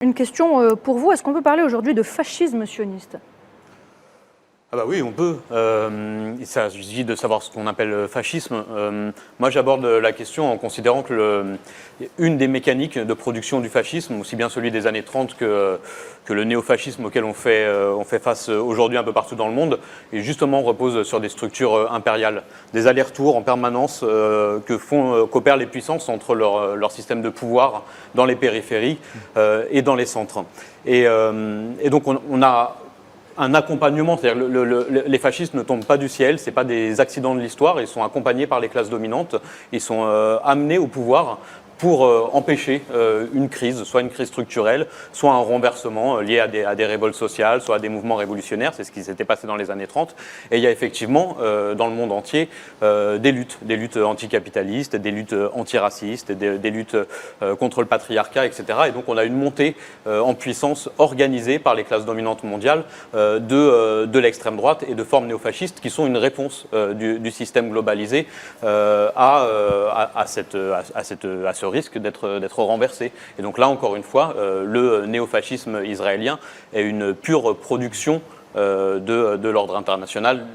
Une question pour vous, est-ce qu'on peut parler aujourd'hui de fascisme sioniste ? Ah bah oui, on peut. Il s'agit de savoir ce qu'on appelle fascisme. Moi, j'aborde la question en considérant que une des mécaniques de production du fascisme, aussi bien celui des années 30 que le néofascisme auquel on fait face aujourd'hui un peu partout dans le monde, et justement repose sur des structures impériales, des allers-retours en permanence qu'opèrent les puissances entre leur système de pouvoir dans les périphéries et dans les centres. Et donc on a un accompagnement, c'est-à-dire les fascistes ne tombent pas du ciel, ce n'est pas des accidents de l'histoire, ils sont accompagnés par les classes dominantes, ils sont amenés au pouvoir pour empêcher une crise, soit une crise structurelle, soit un renversement lié à des révoltes sociales, soit à des mouvements révolutionnaires, c'est ce qui s'était passé dans les années 30. Et il y a effectivement dans le monde entier des luttes anticapitalistes, des luttes antiracistes, des luttes contre le patriarcat, etc. Et donc on a une montée en puissance organisée par les classes dominantes mondiales de l'extrême droite et de formes néofascistes qui sont une réponse du système globalisé à ce risque d'être renversé. Et donc là, encore une fois, le néofascisme israélien est une pure production de l'ordre international